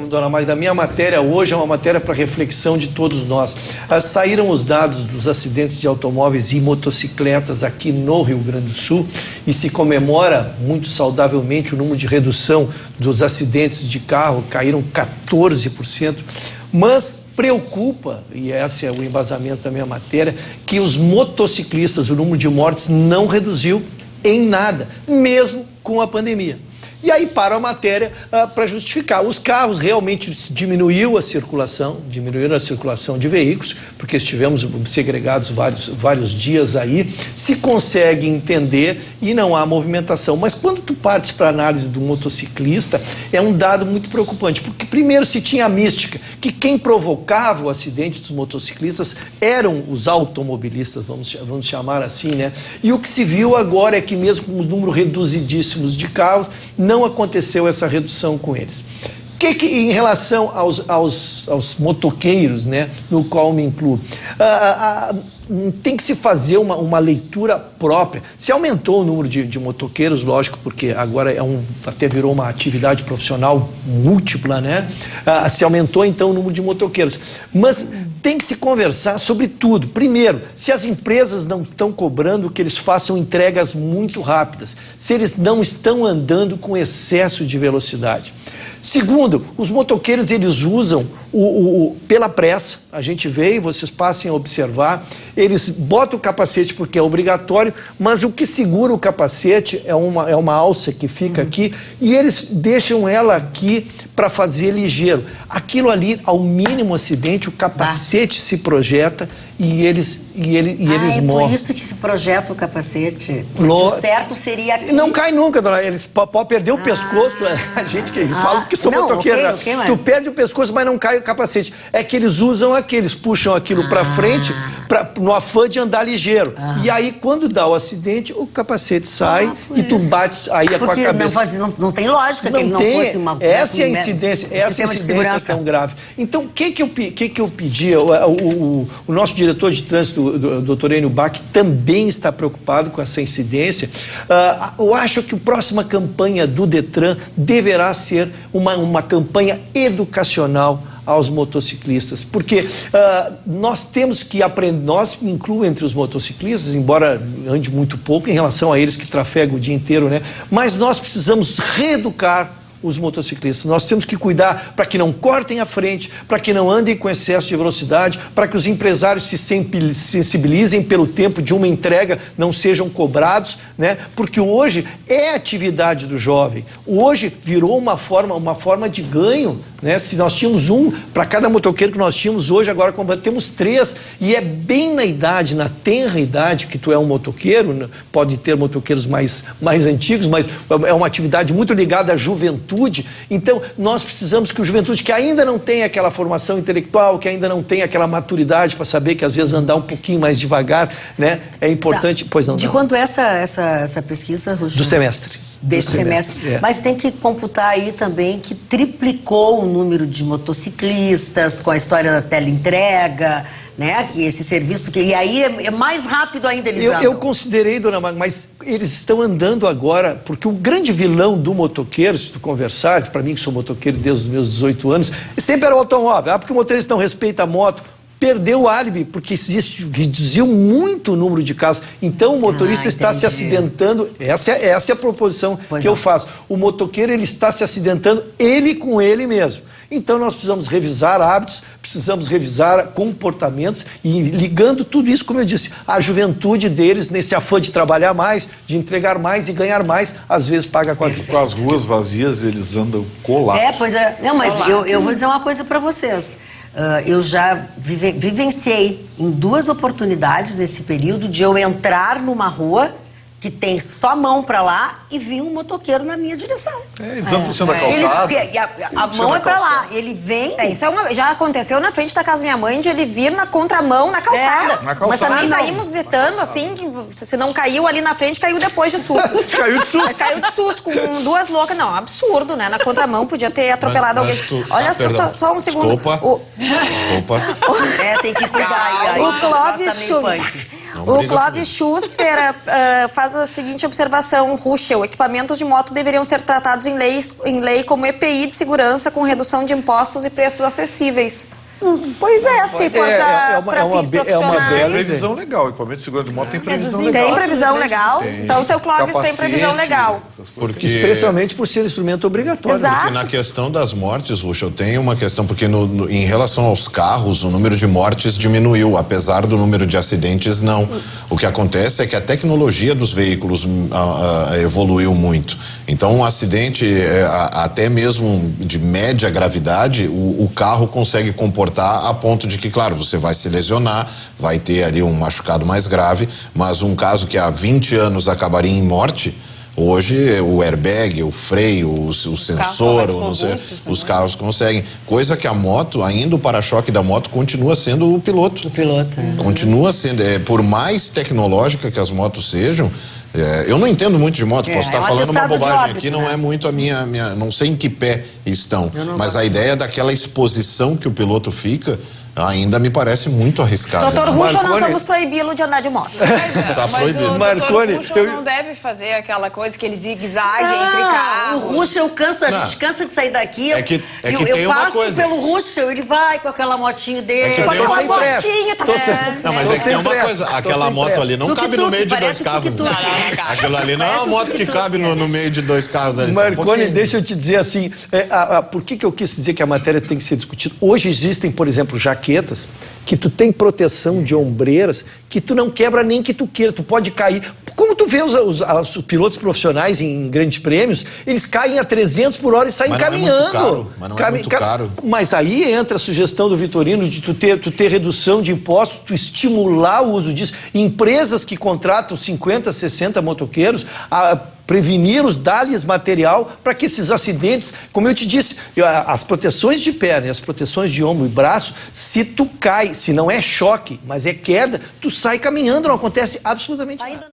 Dona Magda, a minha matéria hoje é uma matéria para reflexão de todos nós. Saíram os dados dos acidentes de automóveis e motocicletas aqui no Rio Grande do Sul e se comemora muito saudavelmente o número de redução dos acidentes de carro, caíram 14%, mas preocupa, e esse é o embasamento da minha matéria, que os motociclistas, o número de mortes não reduziu em nada, mesmo com a pandemia. E aí para a matéria para justificar. Os carros realmente diminuíram a circulação de veículos, porque estivemos segregados vários dias aí, se consegue entender e não há movimentação. Mas quando tu partes para a análise do motociclista, é um dado muito preocupante, porque primeiro se tinha a mística, que quem provocava o acidente dos motociclistas eram os automobilistas, vamos chamar assim, né? E o que se viu agora é que mesmo com um número reduzidíssimos de carros, não aconteceu essa redução com eles. Em relação aos motoqueiros, né, no qual me incluo, tem que se fazer uma leitura própria. Se aumentou o número de motoqueiros, lógico, porque agora até virou uma atividade profissional múltipla, né? Se aumentou então o número de motoqueiros. Mas tem que se conversar sobre tudo. Primeiro, se as empresas não estão cobrando que eles façam entregas muito rápidas, se eles não estão andando com excesso de velocidade. Segundo, os motoqueiros eles usam pela pressa, a gente vê e vocês passem a observar, eles botam o capacete porque é obrigatório, mas o que segura o capacete é uma alça que fica aqui e eles deixam ela aqui para fazer ligeiro. Aquilo ali, ao mínimo acidente, o capacete se projeta e eles morrem. Por isso que se projeta o capacete. O certo seria aqui. Não cai nunca, dona. Eles podem perder o pescoço. A gente que fala porque sou motoqueiro. Tu perde o pescoço, mas não cai o capacete. É que eles usam aqui, eles puxam aquilo para frente no afã de andar ligeiro. E aí, quando dá o acidente, o capacete sai e tu bates aí com a cabeça. Não tem lógica que ele não fosse uma... Essa é a incidência, tão grave. Então, o que eu pedi? O nosso diretor de trânsito, o doutor Enio Bach, também está preocupado com essa incidência. Eu acho que a próxima campanha do Detran deverá ser uma campanha educacional aos motociclistas, porque nós temos que aprender, nós me incluo entre os motociclistas, embora ande muito pouco em relação a eles que trafegam o dia inteiro, né? Mas nós precisamos reeducar os motociclistas. Nós temos que cuidar para que não cortem a frente, para que não andem com excesso de velocidade, para que os empresários se sensibilizem pelo tempo de uma entrega, não sejam cobrados, né? Porque hoje é a atividade do jovem. Hoje virou uma forma de ganho, né? Se nós tínhamos para cada motoqueiro que nós tínhamos hoje, agora temos 3, e é bem na idade, na tenra idade que tu é um motoqueiro, pode ter motoqueiros mais antigos, mas é uma atividade muito ligada à juventude. Então, nós precisamos que a juventude, que ainda não tem aquela formação intelectual, que ainda não tem aquela maturidade para saber que às vezes andar um pouquinho mais devagar, né, é importante. Pois não. De quanto é essa pesquisa, Russo? Do semestre. Desse semestre. Mas tem que computar aí também que triplicou o número de motociclistas com a história da teleentrega, né? Que esse serviço e aí é mais rápido ainda eles andam. Eu considerei, dona Magda, mas eles estão andando agora, porque o grande vilão do motoqueiro, se tu conversares, para mim que sou motoqueiro desde os meus 18 anos, sempre era o automóvel. Porque o motorista não respeita a moto. Perdeu o álibi, porque reduziu muito o número de casos. Então, o motorista está se acidentando. Essa é a proposição que eu faço. O motoqueiro ele está se acidentando, ele com ele mesmo. Então, nós precisamos revisar hábitos, precisamos revisar comportamentos e ligando tudo isso, como eu disse, a juventude deles, nesse afã de trabalhar mais, de entregar mais e ganhar mais, às vezes paga com as ruas vazias, eles andam colados. Pois é. Não, mas eu vou dizer uma coisa para vocês. Eu já vivenciei em 2 oportunidades nesse período de eu entrar numa rua que tem só mão para lá e vir um motoqueiro na minha direção. Eles andam por cima da calçada. A mão é para lá, ele vem... Isso já aconteceu na frente da casa da minha mãe, de ele vir na contramão na calçada. Mas também saímos gritando assim, que se não caiu ali na frente, caiu depois de susto. Caiu de susto. Caiu de susto, com 2 loucas. Não, absurdo, né? Na contramão podia ter atropelado alguém. Olha, só um segundo. Desculpa. Tem que cuidar aí. O Clóvis O Clóvis Schuster faz a seguinte observação, Ruschel, equipamentos de moto deveriam ser tratados em lei como EPI de segurança com redução de impostos e preços acessíveis. Pois é, se for para fins profissionais. É uma previsão legal. O equipamento de segurança de moto tem previsão legal. Tem previsão legal? Sim. Então o seu Clóvis tem previsão legal. Porque... Especialmente por ser instrumento obrigatório. Exato. Porque na questão das mortes, Ruxa, eu tenho uma questão, porque em relação aos carros, o número de mortes diminuiu, apesar do número de acidentes não. O que acontece é que a tecnologia dos veículos evoluiu muito. Então um acidente, até mesmo de média gravidade, o carro consegue comportar a ponto de que, claro, você vai se lesionar, vai ter ali um machucado mais grave, mas um caso que há 20 anos acabaria em morte, hoje o airbag, o freio, o sensor, os carros conseguem. Coisa que a moto, ainda o para-choque da moto continua sendo o piloto. Continua sendo, por mais tecnológica que as motos sejam, eu não entendo muito de moto, posso estar falando uma bobagem aqui, não é muito a minha, não sei em que pé estão, mas a ideia daquela exposição que o piloto fica, ainda me parece muito arriscado. Doutor Ruschel, nós vamos proibi-lo de andar de moto. Tá mas proibido. O doutor Ruschel não deve fazer aquela coisa que ele zigue-zague entre carros. O Ruschel cansa, a gente cansa de sair daqui. Eu passo pelo Ruschel, ele vai com aquela motinha dele. Com aquela motinha, Não, mas é que tem uma coisa, aquela moto ali não cabe no meio de dois carros. Aquilo ali não é uma moto que cabe no meio de dois carros ali. Marconi, deixa eu te dizer assim, por que eu quis dizer que a matéria tem que ser discutida? Hoje existem, por exemplo, jaquetas que tu tem proteção de ombreiras que tu não quebra nem que tu queira, tu pode cair. Como tu vê os pilotos profissionais em grandes prêmios, eles caem a 300 por hora e saem caminhando. Mas não é muito caro. Mas aí entra a sugestão do Vitorino de tu ter redução de impostos, tu estimular o uso disso. Empresas que contratam 50, 60 motoqueiros, prevenir dar-lhes material para que esses acidentes, como eu te disse, as proteções de perna e as proteções de ombro e braço, se tu cai, se não é choque, mas é queda, tu sai caminhando, não acontece absolutamente nada.